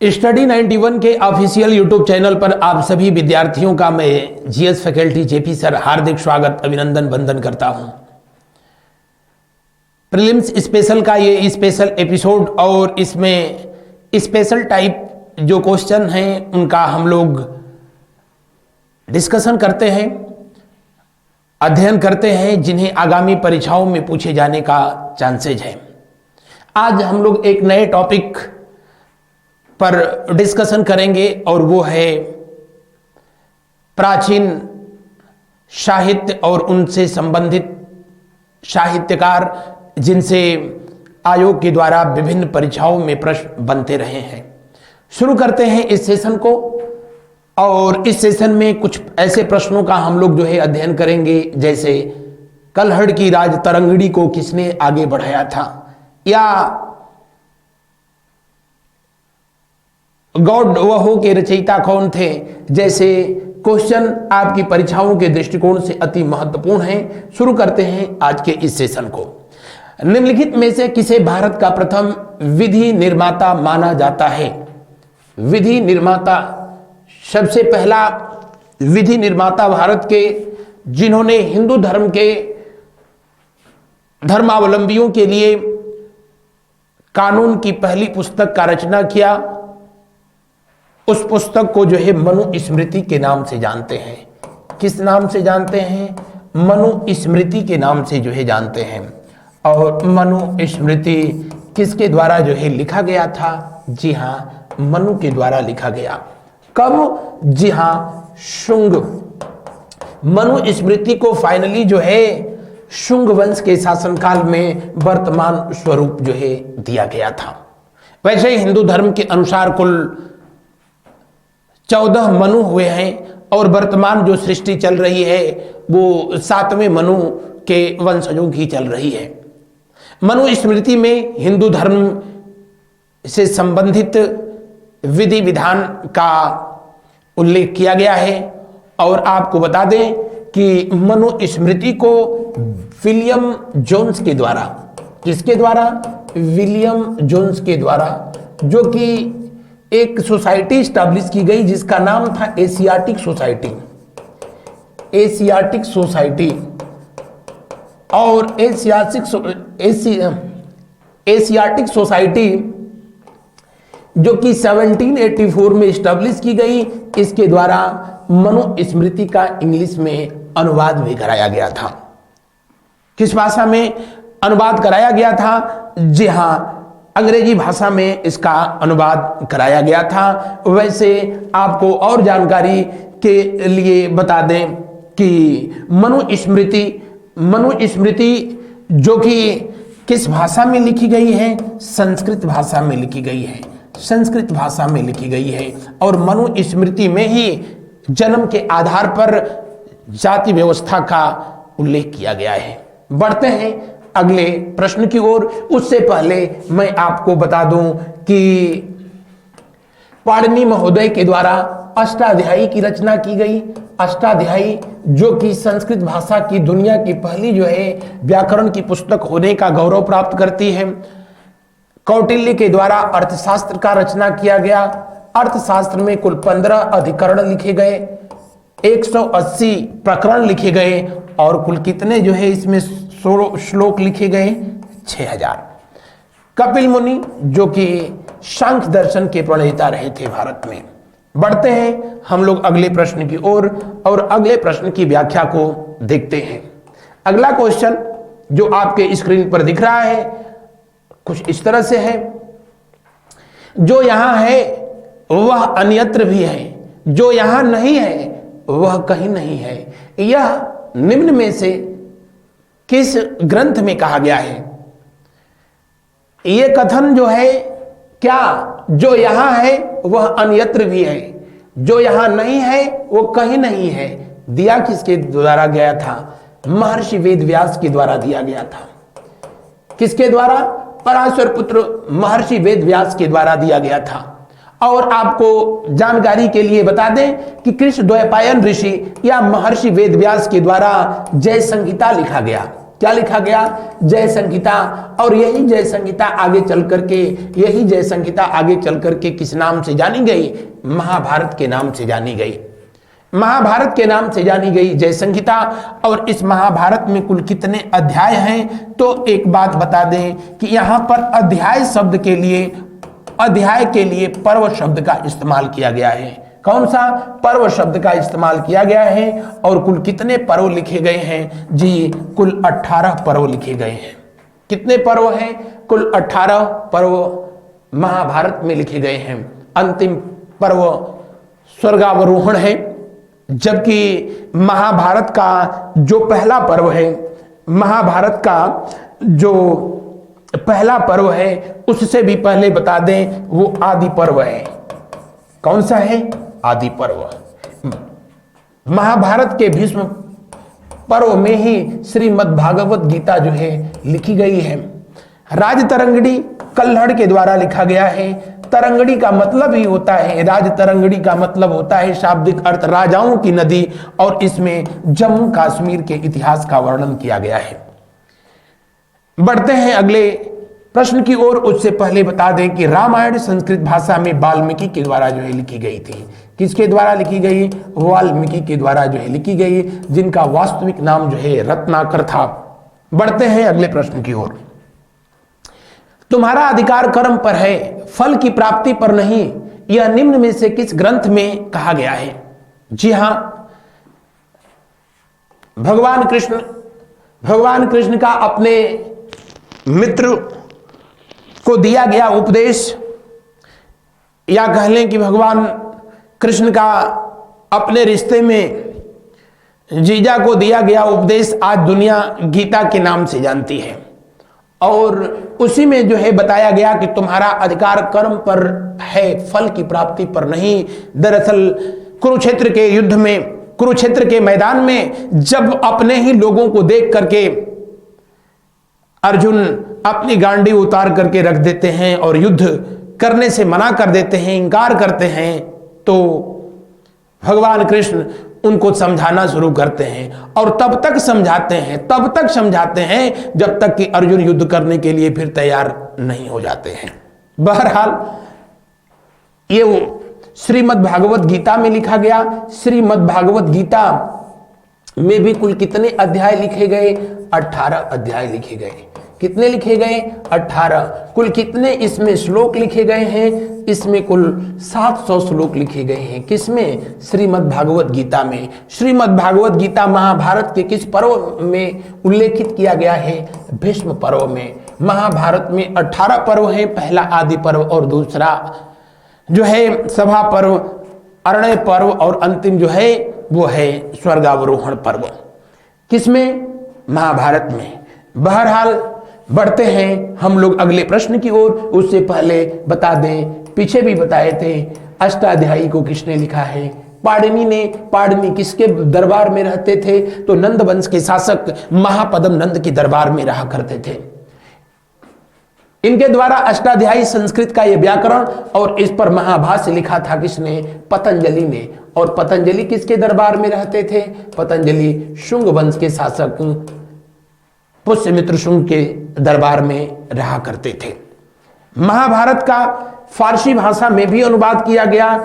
Study 91 के official YouTube channel पर आप सभी विद्यार्थियों का मैं जीएस फैकल्टी जेपी सर हार्दिक स्वागत अभिनंदन वंदन करता हूं। प्रीलिम्स स्पेशल का ये स्पेशल एपिसोड और इसमें स्पेशल टाइप जो क्वेश्चन हैं उनका हम लोग डिस्कशन करते हैं, अध्ययन करते हैं, जिन्हें आगामी परीक्षाओं में पूछे जाने का चांसेज है। आज हम लोग एक नए टॉपिक पर डिस्कशन करेंगे और वो है प्राचीन साहित्य और उनसे संबंधित साहित्यकार जिनसे आयोग के द्वारा विभिन्न परीक्षाओं में प्रश्न बनते रहे हैं। शुरू करते हैं इस सेशन को और इस सेशन में कुछ ऐसे प्रश्नों का हम लोग जो है अध्ययन करेंगे, जैसे कल्हड़ की राज तरंगिणी को किसने आगे बढ़ाया था, या गॉड वह के रचयिता कौन थे। जैसे क्वेश्चन आपकी परीक्षाओं के दृष्टिकोण से अति महत्वपूर्ण हैं। शुरू करते हैं आज के इस सेशन को। निम्नलिखित में से किसे भारत का प्रथम विधि निर्माता माना जाता है? विधि निर्माता, सबसे पहला विधि निर्माता भारत के जिन्होंने हिंदू धर्म के धर्मावलंबियों के लिए कानून की पहली पुस्तक का रचना किया, उस पुस्तक को जो है मनुस्मृति के नाम से जानते हैं। किस नाम से जानते हैं? मनुस्मृति के नाम से जो है जानते हैं। और मनुस्मृति किसके द्वारा जो है लिखा गया था? जी हाँ, मनु के द्वारा लिखा गया। कब? जी हाँ, शुंग। मनुस्मृति को फाइनली जो है शुंग वंश के शासनकाल में वर्तमान स्वरूप जो है दिया गया था। वैसे हिंदू धर्म के अनुसार कुल 14 मनु हुए हैं और वर्तमान जो सृष्टि चल रही है वो 7वें मनु के वंशजों की चल रही है। मनुस्मृति में हिंदू धर्म से संबंधित विधि विधान का उल्लेख किया गया है। और आपको बता दें कि मनुस्मृति को विलियम जोन्स के द्वारा, किसके द्वारा? विलियम जोन्स के द्वारा, जो कि एक सोसाइटी स्टैब्लिश की गई जिसका नाम था एशियाटिक सोसाइटी। एशियाटिक सोसाइटी और एशियाटिक सोसाइटी जो कि 1784 में स्टैब्लिश की गई, इसके द्वारा मनुस्मृति का इंग्लिश में अनुवाद भी कराया गया था। किस भाषा में अनुवाद कराया गया था? जी हाँ, अंग्रेजी भाषा में इसका अनुवाद कराया गया था। वैसे आपको और जानकारी के लिए बता दें कि मनुस्मृति जो कि किस भाषा में लिखी गई है? संस्कृत भाषा में लिखी गई है। संस्कृत भाषा में लिखी गई है और मनुस्मृति में ही जन्म के आधार पर जाति व्यवस्था का उल्लेख किया गया है। बढ़ते हैं अगले प्रश्न की ओर। उससे पहले मैं आपको बता दूं कि पाणिनि महोदय के द्वारा अष्टाध्यायी की रचना की गई। अष्टाध्यायी जो कि संस्कृत भाषा की दुनिया की पहली जो है व्याकरण की पुस्तक होने का गौरव प्राप्त करती है। कौटिल्य के द्वारा अर्थशास्त्र का रचना किया गया। अर्थशास्त्र में कुल 15 अधिकरण लिखे गए, 180 प्रकरण लिखे गए और कुल कितने जो है इसमें श्लोक लिखे गए? 6000। कपिल मुनि जो कि सांख्य दर्शन के प्रणेता रहे थे भारत में। बढ़ते हैं हम लोग अगले प्रश्न की ओर और अगले प्रश्न की व्याख्या को देखते हैं। अगला क्वेश्चन जो आपके स्क्रीन पर दिख रहा है कुछ इस तरह से है। जो यहां है वह अन्यत्र भी है, जो यहां नहीं है वह कहीं नहीं है। यह निम्न में से किस ग्रंथ में कहा गया है? यह कथन जो है क्या जो यहां है वह अन्यत्र भी है, जो यहां नहीं है वो कहीं नहीं है, दिया किसके द्वारा गया था? महर्षि वेदव्यास के द्वारा दिया गया था। किसके द्वारा? पराशर पुत्र महर्षि वेदव्यास के द्वारा दिया गया था। और आपको जानकारी के लिए बता दें कि कृष्ण द्वैपायन ऋषि या महर्षि वेदव्यास के द्वारा जय संहिता लिखा गया। क्या लिखा गया? जय संहिता। और यही जय संहिता आगे चल करके किस नाम से जानी गई? महाभारत के नाम से जानी गई। महाभारत के नाम से जानी गई जय संहिता। और इस महाभारत में कुल कितने अध्याय हैं? तो एक बात बता दें कि यहां पर अध्याय शब्द के लिए पर्व शब्द का इस्तेमाल किया गया है। कौन सा? पर्व शब्द का इस्तेमाल किया गया है। और कुल कितने पर्व लिखे गए हैं? जी, कुल 18 पर्व लिखे गए हैं। कितने पर्व हैं? कुल 18 पर्व महाभारत में लिखे गए हैं। अंतिम पर्व स्वर्गावरोहण है, जबकि महाभारत का जो पहला पर्व है, महाभारत का जो पहला पर्व है, उससे भी पहले बता दें वो आदि पर्व है। कौन सा है? आदि पर्व। महाभारत के भीष्म पर्व में ही श्रीमद् भागवत गीता जो है लिखी गई है। राजतरंगिणी कल्हड़ के द्वारा लिखा गया है। तरंगड़ी का मतलब ही होता है, राजतरंगिणी का मतलब होता है शाब्दिक अर्थ राजाओं की नदी। और इसमें जम्मू कश्मीर के इतिहास का वर्णन किया गया है। बढ़ते हैं अगले प्रश्न की ओर। उससे पहले बता दें कि रामायण संस्कृत भाषा में वाल्मीकि के द्वारा जो है लिखी गई थी। किसके द्वारा लिखी गई? वाल्मीकि के द्वारा जो है लिखी गई, जिनका वास्तविक नाम जो है रत्नाकर था। बढ़ते हैं अगले प्रश्न की ओर। तुम्हारा अधिकार कर्म पर है, फल की प्राप्ति पर नहीं, यह निम्न में से किस ग्रंथ में कहा गया है? जी हां, भगवान कृष्ण का अपने मित्र को दिया गया उपदेश, या कह लें कि भगवान कृष्ण का अपने रिश्ते में जीजा को दिया गया उपदेश आज दुनिया गीता के नाम से जानती है। और उसी में जो है बताया गया कि तुम्हारा अधिकार कर्म पर है, फल की प्राप्ति पर नहीं। दरअसल कुरुक्षेत्र के युद्ध में, कुरुक्षेत्र के मैदान में जब अपने ही लोगों को देख करके अर्जुन अपनी गांडी उतार करके रख देते हैं और युद्ध करने से मना कर देते हैं, इंकार करते हैं, तो भगवान कृष्ण उनको समझाना शुरू करते हैं। और तब तक समझाते हैं जब तक कि अर्जुन युद्ध करने के लिए फिर तैयार नहीं हो जाते हैं। बहरहाल ये वो श्रीमद् भागवत गीता में लिखा गया। श्रीमद् भागवत गीता में भी कुल कितने अध्याय लिखे गए? 18 अध्याय लिखे गए। कितने लिखे गए? 18। कुल कितने इसमें श्लोक लिखे गए हैं? इसमें कुल 700 श्लोक लिखे गए हैं। किसमें? श्रीमद् भागवत गीता में। श्रीमद् भागवत गीता महाभारत के किस पर्व में उल्लेखित किया गया है? भीष्म पर्व में। महाभारत में 18 पर्व हैं, पहला आदि पर्व और दूसरा जो है सभा पर्व, अरण्य पर्व, और अंतिम जो है वो है स्वर्गावरोहण पर्व। किसमें? महाभारत में। बहरहाल बढ़ते हैं हम लोग अगले प्रश्न की ओर। उससे पहले बता दें, पीछे भी बताए थे, अष्टाध्यायी को किसने लिखा है? पाणिनि ने। पाणिनि किसके दरबार में रहते थे? तो नंद वंश के शासक महापद्म नंद के दरबार में रहा करते थे। इनके द्वारा अष्टाध्यायी संस्कृत का यह व्याकरण और इस पर महाभाष्य लिखा था किसने? पतंजलि ने। और पतंजलि किसके दरबार में रहते थे? पतंजलि शुंग वंश के शासक पुष्यमित्र शुंग के दरबार में रहा करते थे। महाभारत का फारसी भाषा में भी अनुवाद किया गया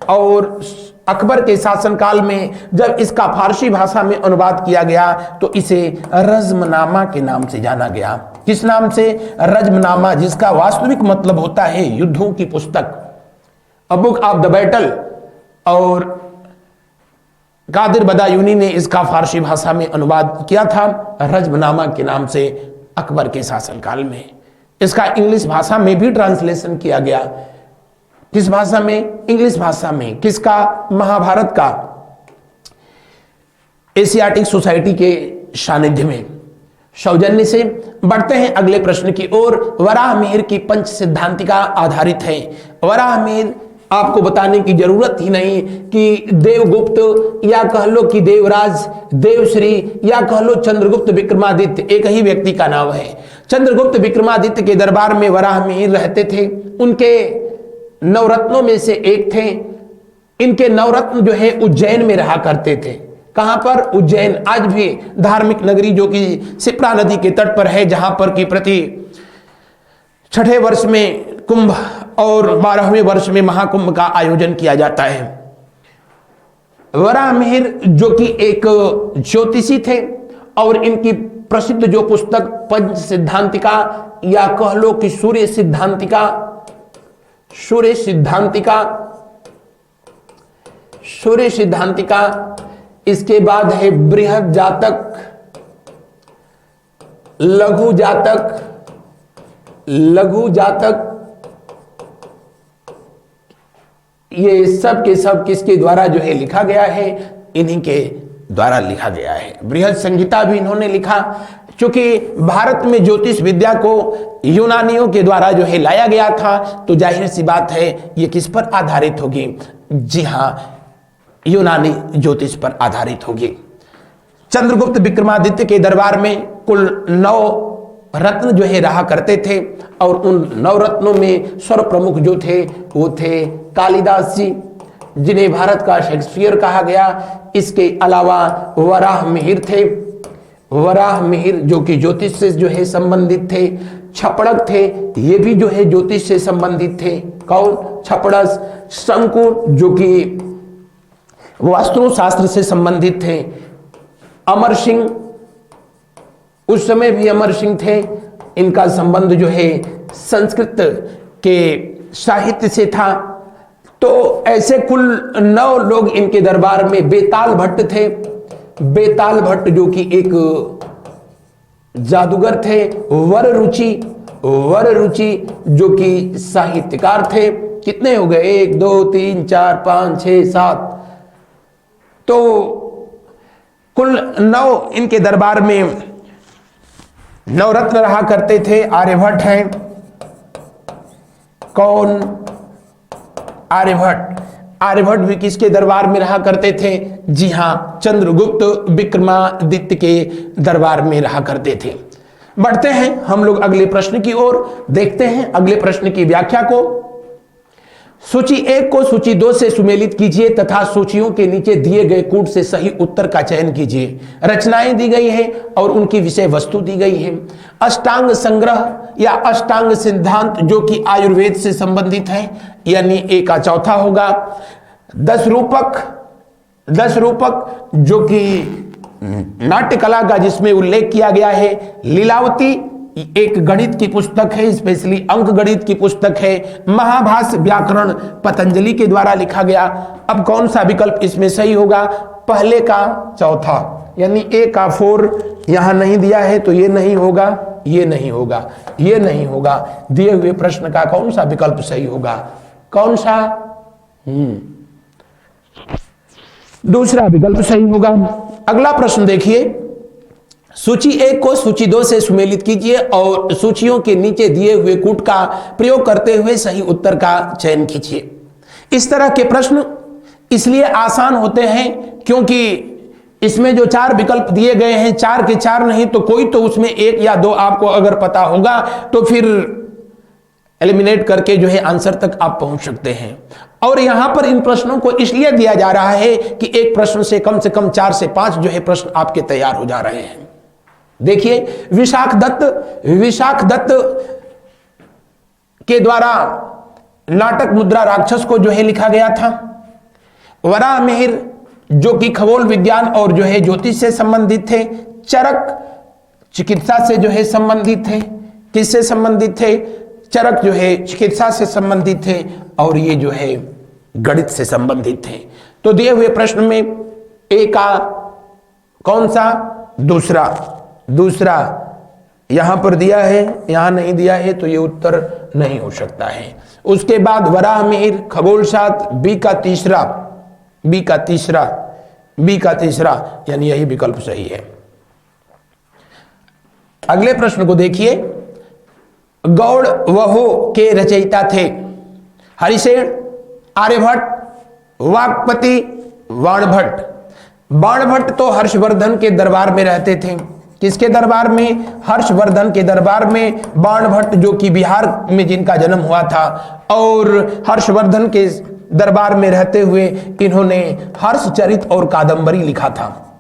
और अकबर के शासनकाल में जब इसका फारसी भाषा में अनुवाद किया गया तो इसे रज्मनामा के नाम से जाना गया। किस नाम से? रज्मनामा, जिसका वास्तविक मतलब होता है युद्धों की पुस्तक, a book of the battle. और कादिर बदायूनी ने इसका फारसी भाषा में अनुवाद किया था रज्मनामा के नाम से अकबर के शासनकाल में। इसका इंग्लिश भाषा में भी ट्रांसलेशन किया गया। किस भाषा में? इंग्लिश भाषा में। किसका? महाभारत का। एशियाटिक सोसाइटी के सानिध्य में, सौजन्य से। बढ़ते हैं अगले प्रश्न की ओर। वराहमिहिर की पंच सिद्धांतिका आधारित है। वराहमिहिर आपको बताने की जरूरत ही नहीं कि देवगुप्त या कह लो कि देवराज, देवश्री या कह लो चंद्रगुप्त विक्रमादित्य एक ही व्यक्ति का नाम है। चंद्रगुप्त विक्रमादित्य के दरबार में वराहमिहिर रहते थे। उनके नवरत्नों में से एक थे। इनके नवरत्न जो है उज्जैन में रहा करते थे। कहां पर? उज्जैन। आज भी धार्मिक नगरी जो कि शिप्रा नदी के तट पर है, जहां पर कि प्रति 6ठे वर्ष में कुंभ और 12वें वर्ष में महाकुंभ का आयोजन किया जाता है। वराहमिहिर जो कि एक ज्योतिषी थे और इनकी प्रसिद्ध जो पुस्तक पंच सिद्धांतिका या कह लो कि सूर्य सिद्धांतिका, सूर्य सिद्धांतिका, इसके बाद है बृहद जातक, लघु जातक, ये सब के सब किसके द्वारा जो है लिखा गया है? इन्हीं के द्वारा लिखा गया है। बृहद संहिता भी इन्होंने लिखा। क्योंकि भारत में ज्योतिष विद्या को यूनानियों के द्वारा जो है लाया गया था, तो जाहिर सी बात है ये किस पर आधारित होगी? जी हां, यूनानी ज्योतिष पर आधारित होगी। चंद्रगुप्त विक्रमादित्य के दरबार में कुल 9 रत्न जो है रहा करते थे और उन 9 रत्नों में सर्वप्रमुख जो थे वो थे कालिदास जी, जिन्हें भारत का शेक्सपियर कहा गया। इसके अलावा वराहमिहिर थे, वराहमिहिर जो कि ज्योतिष से जो है संबंधित थे। छपड़क थे, ये भी जो है ज्योतिष से संबंधित थे। कौन? छपड़स। शंकुर जो कि वास्तुशास्त्र से संबंधित थे। अमर सिंह, उस समय भी अमर सिंह थे, इनका संबंध जो है संस्कृत के साहित्य से था। तो ऐसे कुल 9 लोग इनके दरबार में। बेताल भट्ट थे, बेताल भट्ट जो कि एक जादूगर थे। वर रुचि जो कि साहित्यकार थे। कितने हो गए? 1 2 3 4 5 6 7, तो कुल 9 इनके दरबार में 9 रत्न रहा करते थे। आर्यभट्ट हैं। कौन? आर्यभट्ट भी किसके दरबार में रहा करते थे? जी हां, चंद्रगुप्त विक्रमादित्य के दरबार में रहा करते थे। बढ़ते हैं हम लोग अगले प्रश्न की ओर, देखते हैं अगले प्रश्न की व्याख्या को। सूची 1 को सूची 2 से सुमेलित कीजिए तथा सूचियों के नीचे दिए गए कूट से सही उत्तर का चयन कीजिए। रचनाएं दी गई हैं और उनकी विषय वस्तु दी गई है। अष्टांग संग्रह या अष्टांग सिद्धांत जो कि आयुर्वेद से संबंधित है, यानी A का चौथा होगा। 10 रूपक जो कि नाट्य कला का जिसमें उल्लेख किया गया है। लीलावती एक गणित की पुस्तक है, स्पेशली अंक गणित की पुस्तक है। महाभाष्य व्याकरण पतंजलि के द्वारा लिखा गया। अब कौन सा विकल्प इसमें सही होगा? पहले का चौथा, यानी A का 4 यहां नहीं दिया है, तो ये नहीं होगा, ये नहीं होगा, ये नहीं होगा। दिए हुए प्रश्न का कौन सा विकल्प सही होगा? कौन सा? दूसरा विकल्प सही होगा। अगला प्रश्न देखिए। सूची 1 को सूची 2 से सुमेलित कीजिए और सूचियों के नीचे दिए हुए कूट का प्रयोग करते हुए सही उत्तर का चयन कीजिए। इस तरह के प्रश्न इसलिए आसान होते हैं क्योंकि इसमें जो 4 विकल्प दिए गए हैं, 4 के 4 नहीं तो कोई तो उसमें 1 या 2 आपको अगर पता होगा तो फिर एलिमिनेट करके जो है आंसर तक आप पहुंच सकते हैं। और यहां पर इन प्रश्नों को इसलिए दिया जा रहा है कि एक प्रश्न से कम 4 से 5 जो है प्रश्न आपके तैयार हो जा रहे हैं। देखिए, विशाख दत्त के द्वारा नाटक मुद्रा राक्षस को जो है लिखा गया था। वराहमिहिर जो कि खगोल विज्ञान और जो है ज्योतिष से संबंधित थे। चरक चिकित्सा से जो है संबंधित थे। किससे संबंधित थे? चरक जो है चिकित्सा से संबंधित थे और ये जो है गणित से संबंधित थे। तो दिए हुए प्रश्न में A का कौन सा? दूसरा यहां पर दिया है, यहां नहीं दिया है, तो ये उत्तर नहीं हो सकता है। उसके बाद वराहमिहिर, खगोलशास्त्र, B का तीसरा, यानी यही विकल्प सही है। अगले प्रश्न को देखिए। गौड़ वहो के रचयिता थे हरिसेन, आर्यभट्ट, वाक्पति, बाणभट्ट। बाणभट्ट तो हर्षवर्धन के दरबार में रहते थे। किसके दरबार में? हर्षवर्धन के दरबार में बाणभट्ट जो कि बिहार में जिनका जन्म हुआ था, और हर्षवर्धन के दरबार में रहते हुए इन्होंने हर्षचरित और कादंबरी लिखा था।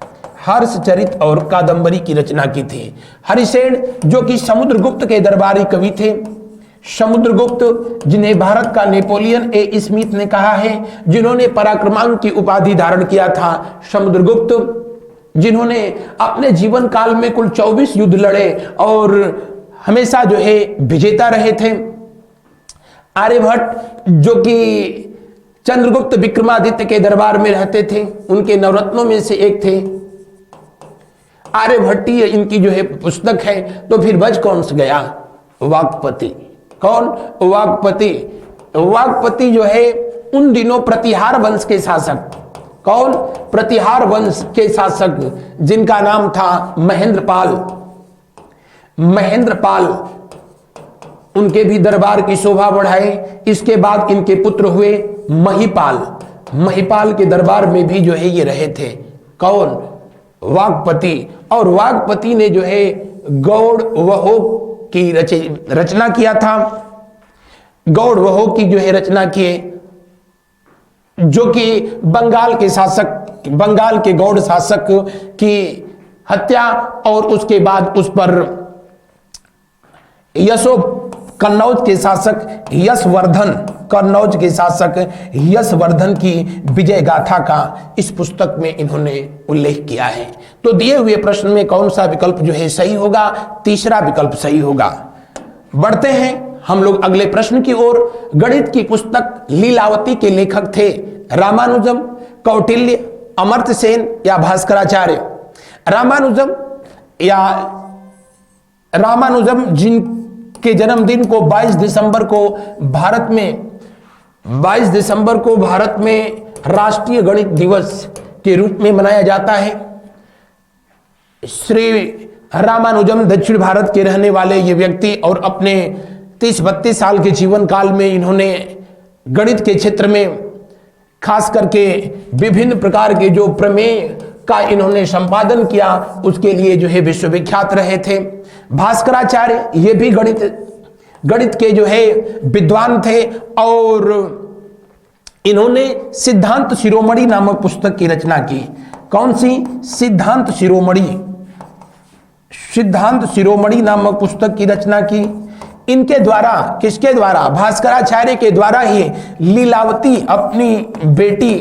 हर्षचरित और कादंबरी की रचना की थी। हरिसेन जो कि समुद्रगुप्त के दरबारी कवि थे। समुद्रगुप्त जिन्हें भारत का नेपोलियन ए स्मिथ ने कहा है, जिन्होंने पराक्रमांक की उपाधि धारण किया था। समुद्रगुप्त जिन्होंने अपने जीवन काल में कुल 24 युद्ध लड़े और हमेशा जो है विजेता रहे थे। आर्यभट्ट जो कि चंद्रगुप्त विक्रमादित्य के दरबार में रहते थे, उनके नवरत्नों में से एक थे। आर्यभट्टीय इनकी जो है पुस्तक है। तो फिर बच कौन सा गया? वाग्पति। कौन? वाग्पति। वाग्पति जो है उन दिनों प्रतिहार वंश के शासक। कौन? प्रतिहार वंश के शासक जिनका नाम था महेंद्रपाल। महेंद्रपाल उनके भी दरबार की शोभा बढ़ाए। इसके बाद इनके पुत्र हुए महिपाल। महिपाल के दरबार में भी जो है ये रहे थे। कौन? वाग्पति। और वाग्पति ने जो है गौड़ वहो की रचना किया था। गौड़ वहो की जो है रचना किए, जो कि बंगाल के शासक, बंगाल के गौड़ शासक की हत्या और उसके बाद उस पर कन्नौज के शासक यशवर्धन, कन्नौज के शासक यशवर्धन की विजय गाथा का इस पुस्तक में इन्होंने उल्लेख किया है। तो दिए हुए प्रश्न में कौन सा विकल्प जो है सही होगा? तीसरा विकल्प सही होगा। बढ़ते हैं हम लोग अगले प्रश्न की ओर। गणित की पुस्तक लीलावती के लेखक थे रामानुजम, कौटिल्य, अमर्त्य सेन या भास्कराचार्य। रामानुजम जिनके जन्मदिन को 22 दिसंबर को भारत में राष्ट्रीय गणित दिवस के रूप में मनाया जाता है। श्री रामानुजम दक्षिण भारत के रहने वाले ये व्यक्ति और अपने 30-32 साल के जीवन काल में इन्होंने गणित के क्षेत्र में खास करके विभिन्न प्रकार के जो प्रमेय का इन्होंने संपादन किया, उसके लिए जो है विश्वविख्यात रहे थे। भास्कराचार्य ये भी गणित के जो है विद्वान थे और इन्होंने सिद्धांत शिरोमणि नामक पुस्तक की रचना की। कौन सी? सिद्धांत शिरोमणि। सिद्धांत शिरोमणि नामक पुस्तक की रचना की। इनके द्वारा, किसके द्वारा? भास्कराचार्य के द्वारा ही लीलावती अपनी बेटी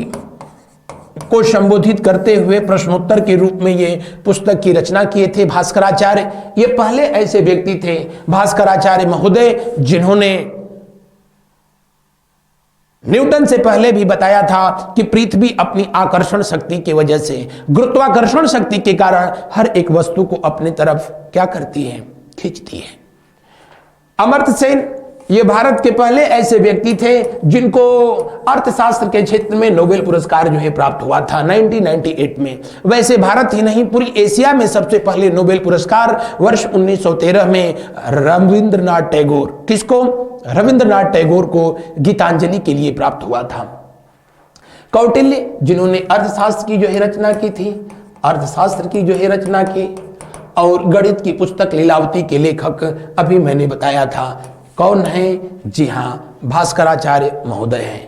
को संबोधित करते हुए प्रश्नोत्तर के रूप में ये पुस्तक की रचना किए थे भास्कराचार्य। ये पहले ऐसे व्यक्ति थे भास्कराचार्य महोदय जिन्होंने न्यूटन से पहले भी बताया था कि पृथ्वी अपनी आकर्षण शक्ति की वजह से, गुरुत्वाकर्षण शक्ति के कारण हर एक वस्तु को अपनी तरफ क्या करती है? खींचती है। अमर्त्य सेन ये भारत के पहले ऐसे व्यक्ति थे जिनको अर्थशास्त्र के क्षेत्र में नोबेल पुरस्कार जो है प्राप्त हुआ था 1998 में। वैसे भारत ही नहीं, पूरी एशिया में सबसे पहले नोबेल पुरस्कार वर्ष 1913 में रविंद्रनाथ टैगोर, किसको? रविंद्रनाथ टैगोर को गीतांजलि के लिए प्राप्त हुआ था। कौटिल्य जिन्होंने अर्थशास्त्र की जो है रचना की थी, अर्थशास्त्र की जो है रचना की, और गणित की पुस्तक लीलावती के लेखक अभी मैंने बताया था कौन है? जी हाँ, भास्कराचार्य महोदय हैं।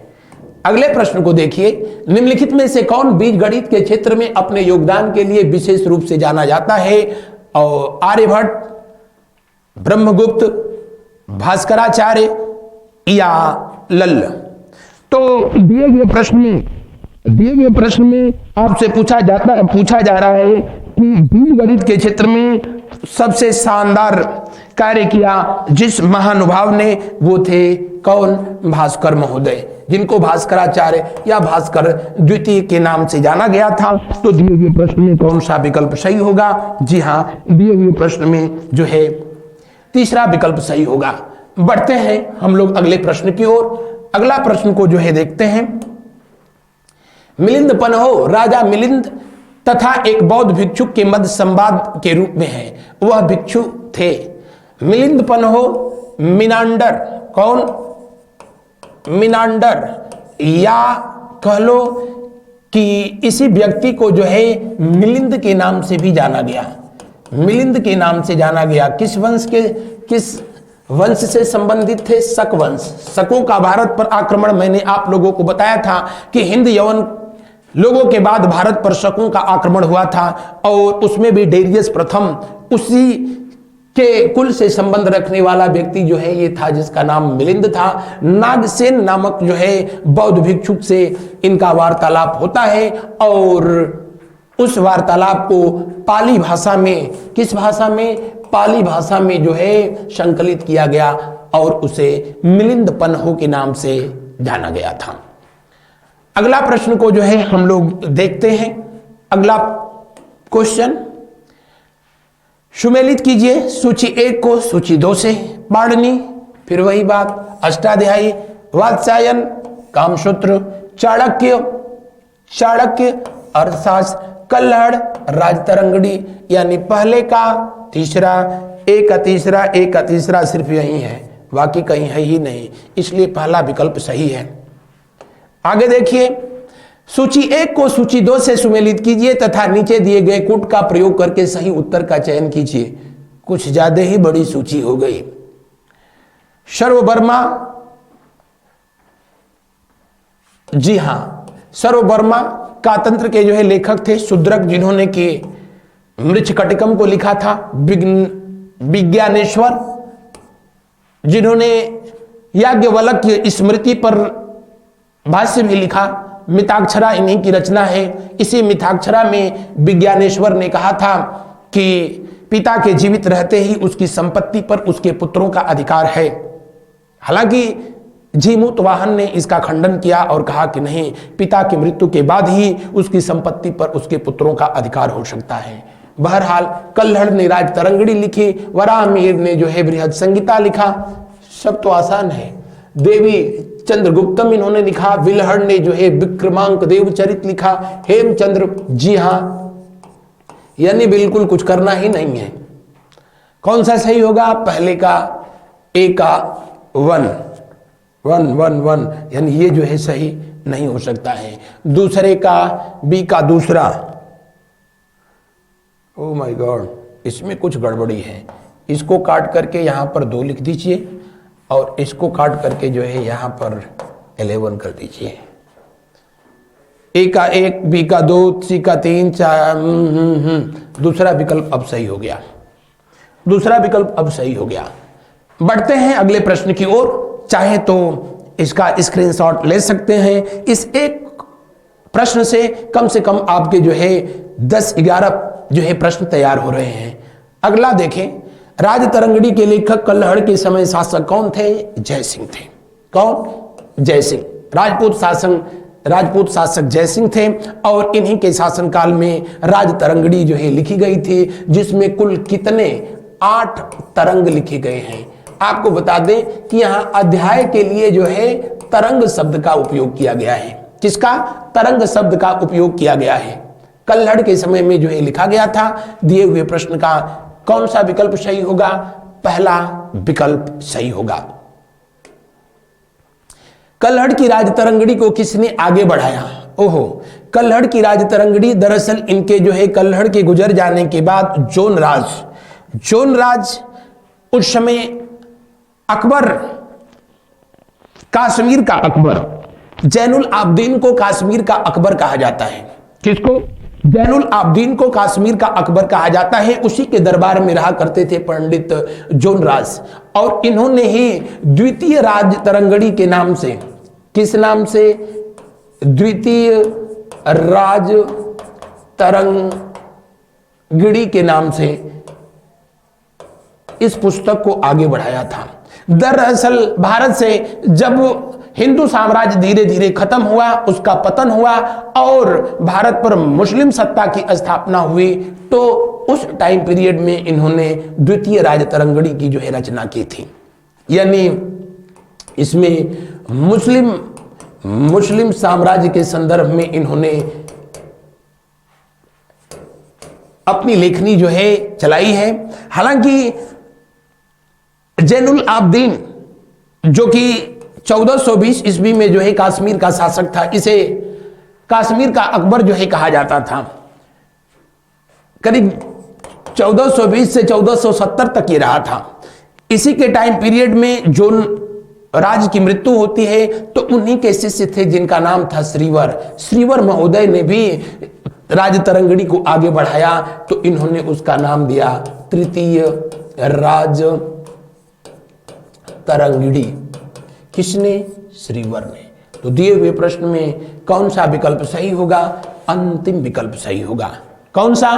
अगले प्रश्न को देखिए। निम्नलिखित में से कौन बीज गणित के क्षेत्र में अपने योगदान के लिए विशेष रूप से जाना जाता है? और आर्यभट्ट, ब्रह्मगुप्त, भास्कराचार्य या लल्ल? तो दिए गए प्रश्न में आपसे पूछा जा रहा है कि बीज गणित के क्षेत्र में सबसे शानदार कार्य किया जिस महानुभाव ने, वो थे कौन? भास्कर महोदय, जिनको भास्कराचार्य या भास्कर द्वितीय के नाम से जाना गया था। तो दिए हुए प्रश्न में कौन सा विकल्प सही होगा? जी हाँ, दिए हुए प्रश्न में जो है तीसरा विकल्प सही होगा। बढ़ते हैं हम लोग अगले प्रश्न की ओर। अगला प्रश्न को जो है देखते हैं। मिलिंद पन्हो राजा मिलिंद तथा एक बौद्ध भिक्षुक के मध्य संवाद के रूप में है। वह भिक्षु थे मिलिंद पन्हो मिनांडर। कौन? मिनांडर, या कह लो कि इसी व्यक्ति को जो है मिलिंद के नाम से भी जाना गया। मिलिंद के नाम से जाना गया। किस वंश से संबंधित थे? शक वंश। शकों का भारत पर आक्रमण मैंने आप लोगों को बताया था कि हिंद यवन लोगों के बाद भारत पर शकों का आक्रमण हुआ था और उसमें भी डेरियस प्रथम उसी के कुल से संबंध रखने वाला व्यक्ति जो है ये था, जिसका नाम मिलिंद था। नागसेन नामक जो है बौद्ध भिक्षुक से इनका वार्तालाप होता है और उस वार्तालाप को पाली भाषा में, किस भाषा में, पाली भाषा में जो है संकलित किया गया और उसे मिलिंद पन्हो के नाम से जाना गया था। अगला प्रश्न को जो है हम लोग देखते हैं। अगला क्वेश्चन, सुमेलित कीजिए सूची 1 को सूची 2 से। पाणिनि, फिर वही बात, अष्टाध्यायी, वात्स्यायन, कामसूत्र, चाणक्य, अर्थशास्त्र, कल्हड़, राजतरंगड़ी, यानी पहले का तीसरा, एक का तीसरा सिर्फ यही है, बाकी कहीं है ही नहीं, इसलिए पहला विकल्प सही है। आगे देखिए, सूची 1 को सूची 2 से सुमेलित कीजिए तथा नीचे दिए गए कूट का प्रयोग करके सही उत्तर का चयन कीजिए। कुछ ज्यादा ही बड़ी सूची हो गई। सर्ववर्मा, जी हां, सर्ववर्मा कातंत्र के जो है लेखक थे शूद्रक, जिन्होंने कि मृच्छकटिकम को लिखा था। विज्ञानेश्वर, जिन्होंने याज्ञवल्क्य स्मृति पर भाष्य भी लिखा। मिताक्षरा इन्हीं की रचना है। इसी मिताक्षरा में विज्ञानेश्वर ने कहा था कि पिता के जीवित रहते ही उसकी संपत्ति पर उसके पुत्रों का अधिकार है। हालांकि जीमूतवाहन ने इसका खंडन किया और कहा कि नहीं, पिता की मृत्यु के बाद ही उसकी संपत्ति पर उसके पुत्रों का अधिकार हो सकता है। बहरहाल कल्हड़ ने राजतरंगड़ी लिखी, वराहमिहिर ने जो है बृहद संहिता लिखा। सब तो आसान है। देवी चंद्रगुप्तम इन्होंने लिखा। विल्हड़ ने जो है विक्रमांक देवचरित लिखा। हेमचंद्र, जी हां, यानी बिल्कुल कुछ करना ही नहीं है। कौन सा सही होगा? पहले का ए का 1 यानी ये जो है सही नहीं हो सकता है। दूसरे का बी का दूसरा, ओ माय गॉड, इसमें कुछ गड़बड़ी है। इसको काट करके यहां पर 2 लिख दीजिए और इसको काट करके जो है यहां पर 11 कर दीजिए। ए का 1, बी का 2, सी का 3, 4। दूसरा विकल्प अब सही हो गया। दूसरा विकल्प अब सही हो गया। बढ़ते हैं अगले प्रश्न की ओर। चाहे तो इसका स्क्रीनशॉट ले सकते हैं। इस एक प्रश्न से कम आपके जो है 10-11 जो है प्रश्न तैयार हो रहे हैं। अगला देखें, राजतरंगड़ी के लेखक कल्हड़ के समय शासक कौन थे? जयसिंह थे। कौन? जयसिंह। राजपूत शासक जयसिंह थे और इन्हीं के शासनकाल में राजतरंगड़ी जो है लिखी गई थी, जिसमें कुल कितने 8 तरंग लिखे गए हैं। आपको बता दें कि यहां अध्याय के लिए जो है तरंग शब्द का उपयोग किया गया है। किसका? तरंग शब्द का उपयोग किया गया है। कल्हड़ के समय में जो है लिखा गया था। दिए हुए प्रश्न का कौन सा विकल्प सही होगा? पहला विकल्प सही होगा। कल्हड़ की राजतरंगड़ी को किसने आगे बढ़ाया? ओहो, कल्हड़ की राजतरंगड़ी दरअसल इनके जो है कल्हड़ के गुजर जाने के बाद जोनराज उस समय अकबर, काश्मीर का अकबर, जैनुल आबदीन को काश्मीर का अकबर कहा जाता है। किसको? जैनुल आबदीन को काश्मीर का अकबर कहा जाता है। उसी के दरबार में रहा करते थे पंडित जोनराज, और इन्होंने ही द्वितीय राजतरंगड़ी के नाम से, किस नाम से? द्वितीय राजतरंगड़ी के नाम से इस पुस्तक को आगे बढ़ाया था। दरअसल भारत से जब हिंदू साम्राज्य धीरे धीरे खत्म हुआ, उसका पतन हुआ और भारत पर मुस्लिम सत्ता की स्थापना हुई, तो उस टाइम पीरियड में इन्होंने द्वितीय राजतरंगड़ी की जो है रचना की थी। यानी इसमें मुस्लिम साम्राज्य के संदर्भ में इन्होंने अपनी लेखनी जो है चलाई है। हालांकि जैनुल आबदीन जो कि 1420 ईस्वी में जो है कश्मीर का शासक था, इसे कश्मीर का अकबर जो है कहा जाता था। करीब 1420 से 1470 तक ये रहा था। इसी के टाइम पीरियड में राज की मृत्यु होती है तो उन्हीं के शिष्य थे जिनका नाम था श्रीवर। श्रीवर महोदय ने भी राज तरंगिणी को आगे बढ़ाया तो इन्होंने उसका नाम दिया तृतीय राज तरंगिणी। किसने? श्रीवर ने। तो दिए हुए प्रश्न में कौन सा विकल्प सही होगा? अंतिम विकल्प सही होगा। कौन सा?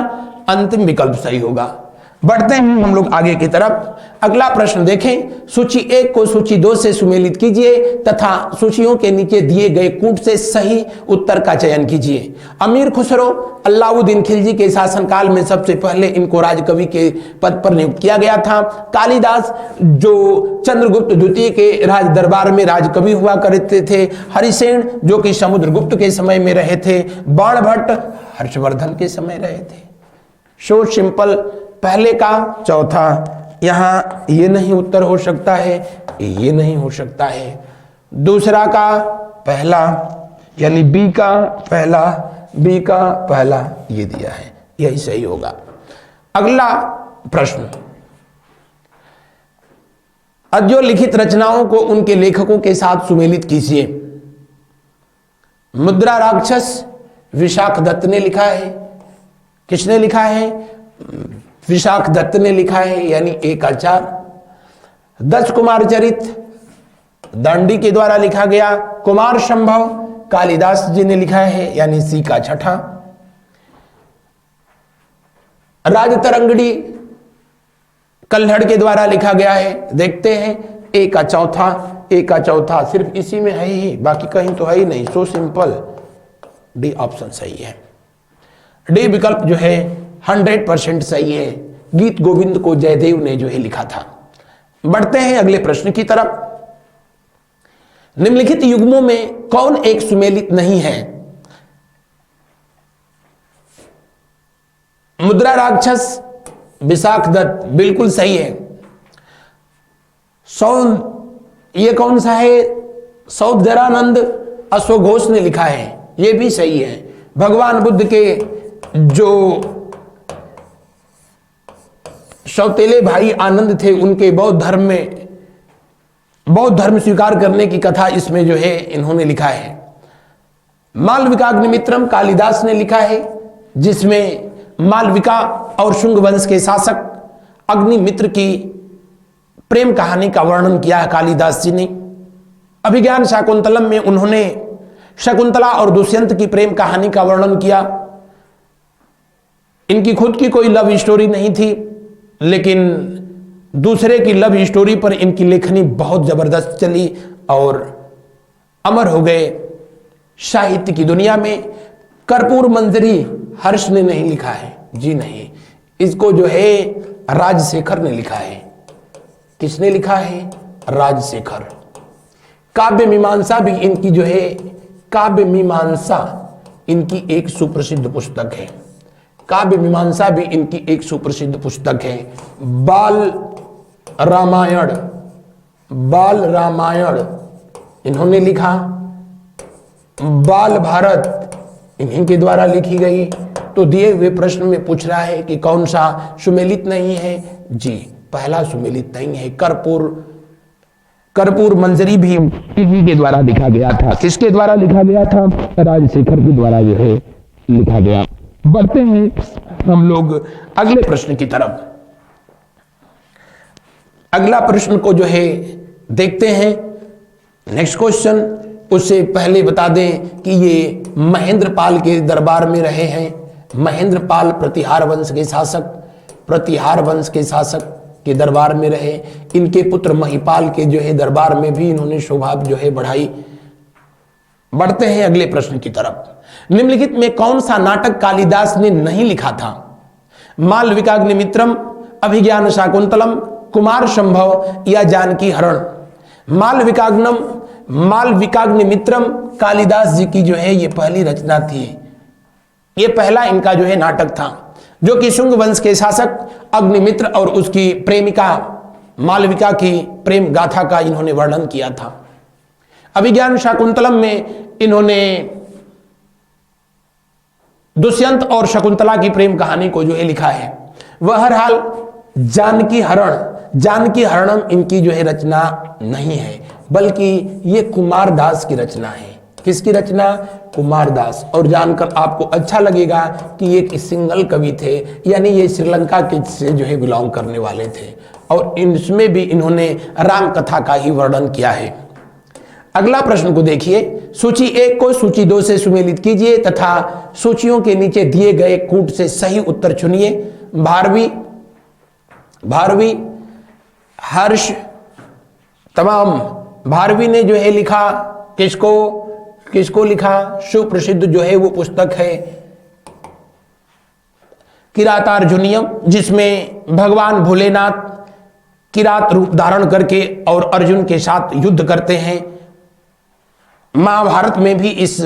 अंतिम विकल्प सही होगा। बढ़ते हैं हम लोग आगे की तरफ। अगला प्रश्न देखें। सूची 1 को सूची 2 से सुमेलित कीजिए तथा सूचियों के नीचे दिए गए कूट से सही उत्तर का चयन कीजिए। अमीर खुसरो अलाउद्दीन खिलजी के शासनकाल में सबसे पहले इनको राजकवि के पद पर नियुक्त किया गया था। कालिदास जो चंद्रगुप्त द्वितीय के राज दरबार में राजकवि हुआ करते थे। हरिसेन जो कि समुद्रगुप्त के समय में रहे थे। बाणभट्ट हर्षवर्धन के समय रहे थे। So simple. पहले का चौथा, यहां ये नहीं उत्तर हो सकता है, ये नहीं हो सकता है। दूसरा का पहला यानी बी का पहला, बी का पहला ये दिया है, यही सही होगा। अगला प्रश्न। अद्यो लिखित रचनाओं को उनके लेखकों के साथ सुमेलित कीजिए। मुद्रा राक्षस विशाख दत्त ने लिखा है। किसने लिखा है? विशाख दत्त ने लिखा है, यानी 1 का 4। 10 कुमार चरित दांडी के द्वारा लिखा गया। कुमार संभव कालिदास जी ने लिखा है, यानी सी का 6। राज तरंगिणी कल्हड़ के द्वारा लिखा गया है। देखते हैं 1 का 4, 1 का 4 सिर्फ इसी में है ही, बाकी कहीं तो है ही नहीं। So simple. डी ऑप्शन सही है। डी विकल्प जो है 100% सही है। गीत गोविंद को जयदेव ने जो है लिखा था। बढ़ते हैं अगले प्रश्न की तरफ। निम्नलिखित युग्मों में कौन एक सुमेलित नहीं है? मुद्रा राक्षस विशाख दत्त बिल्कुल सही है। ये कौन सा है? सौंदर्यानंद अश्वघोष ने लिखा है, ये भी सही है। भगवान बुद्ध के जो सौतेले भाई आनंद थे उनके बौद्ध धर्म स्वीकार करने की कथा इसमें जो है इन्होंने लिखा है। मालविकाग्निमित्रम कालिदास ने लिखा है, जिसमें मालविका और शुंग वंश के शासक अग्निमित्र की प्रेम कहानी का वर्णन किया है कालिदास जी ने। अभिज्ञान शाकुंतलम में उन्होंने शकुंतला और दुष्यंत की प्रेम कहानी का वर्णन किया। इनकी खुद की कोई लव स्टोरी नहीं थी, लेकिन दूसरे की लव स्टोरी पर इनकी लेखनी बहुत जबरदस्त चली और अमर हो गए साहित्य की दुनिया में। कर्पूर मंजरी हर्ष ने नहीं लिखा है, जी नहीं, इसको जो है राजशेखर ने लिखा है। किसने लिखा है? राजशेखर। काव्य मीमांसा भी इनकी जो है, काव्य मीमांसा इनकी एक सुप्रसिद्ध पुस्तक है। काव्य मीमांसा भी इनकी एक सुप्रसिद्ध पुस्तक है। बाल रामायण इन्होंने लिखा। बाल भारत इन्हीं के द्वारा लिखी गई। तो दिए हुए प्रश्न में पूछ रहा है कि कौन सा सुमेलित नहीं है? जी पहला सुमेलित नहीं है। कर्पूर मंजरी भी इन्हीं के द्वारा लिखा गया था। किसके द्वारा लिखा गया था? राजशेखर के द्वारा जो है लिखा गया। बढ़ते हैं हम लोग अगले प्रश्न की तरफ। अगला प्रश्न को जो है देखते हैं। Next question. उससे पहले बता दें कि ये महेंद्र पाल के दरबार में रहे हैं। महेंद्र पाल प्रतिहार वंश के शासक के दरबार में रहे। इनके पुत्र महिपाल के जो है दरबार में भी इन्होंने शोभा जो है बढ़ाई। बढ़ते हैं अगले प्रश्न की तरफ। निम्नलिखित में कौन सा नाटक कालिदास ने नहीं लिखा था? मालविकाग्निमित्रम, अभिज्ञान शाकुंतलम, कुमार संभव या जानकी हरण। मालविकाग्निमित्रम कालिदास जी की जो है ये पहली रचना थी। ये पहला इनका जो है नाटक था, जो कि शुंग वंश के शासक अग्निमित्र और उसकी प्रेमिका मालविका की प्रेम गाथा का इन्होंने वर्णन किया था। अभिज्ञान शाकुंतलम में इन्होंने दुष्यंत और शकुंतला की प्रेम कहानी को जो है लिखा है। बहरहाल जानकी हरणम इनकी जो है रचना नहीं है। बल्कि ये कुमारदास की रचना है। किसकी रचना? कुमारदास। और जानकर आपको अच्छा लगेगा कि ये एक सिंगल कवि थे, यानी ये श्रीलंका के से जो है बिलोंग करने वाले थे, और इसमें भी इन्होंने राम कथा का ही वर्णन किया है। अगला प्रश्न को देखिए, सूची 1 को सूची 2 से सुमेलित कीजिए तथा सूचियों के नीचे दिए गए कूट से सही उत्तर चुनिए। भारवी, हर्ष, तमाम। भारवी ने जो है लिखा, किसको लिखा? सुप्रसिद्ध जो है वो पुस्तक है किरातार्जुनीयम, जिसमें भगवान भोलेनाथ किरात रूप धारण करके और अर्जुन के साथ युद्ध करते हैं। महाभारत में भी इस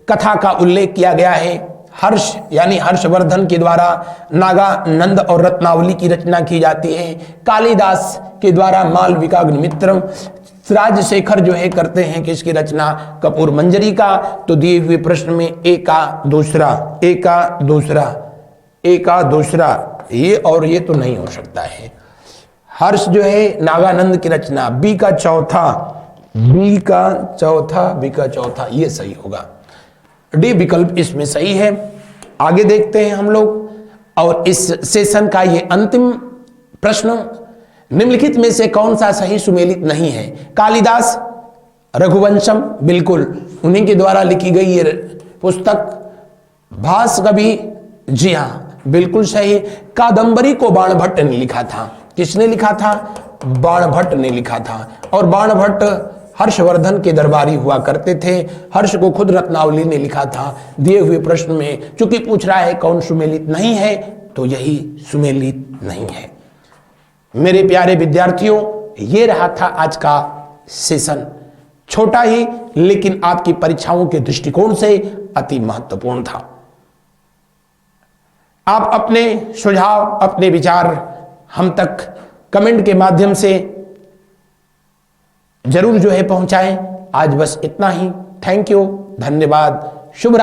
कथा का उल्लेख किया गया है। हर्ष यानी हर्षवर्धन के द्वारा नागानंद और रत्नावली की रचना की जाती है। कालिदास के द्वारा मालविका अग्निमित्रम, राजशेखर जो है करते हैं किसकी रचना? कपूर मंजरी का। तो दिए हुए प्रश्न में ए का दूसरा ये और ये तो नहीं हो सकता है। हर्ष जो है नागानंद की रचना, बी का चौथा ये सही होगा। डी विकल्प इसमें सही है। आगे देखते हैं हम लोग, और इस सेशन का ये अंतिम प्रश्न, निम्नलिखित में से कौन सा सही सुमेलित नहीं है? कालिदास रघुवंशम, बिल्कुल उन्हीं के द्वारा लिखी गई ये पुस्तक। भास कवि, जी हाँ बिल्कुल सही। कादंबरी को बाणभट्ट ने लिखा था। किसने लिखा था? बाणभट्ट ने लिखा था। और बाणभट्ट हर्षवर्धन के दरबारी हुआ करते थे। हर्ष को खुद रत्नावली ने लिखा था। दिए हुए प्रश्न में चूंकि पूछ रहा है कौन सुमेलित नहीं है, तो यही सुमेलित नहीं है। मेरे प्यारे विद्यार्थियों, ये रहा था आज का सेशन। छोटा ही, लेकिन आपकी परीक्षाओं के दृष्टिकोण से अति महत्वपूर्ण था। आप अपने सुझाव, अपने विचार हम तक कमेंट के माध्यम से जरूर जो है पहुंचाएं। आज बस इतना ही। थैंक यू, धन्यवाद। शुभ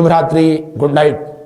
रात्रि, गुड नाइट।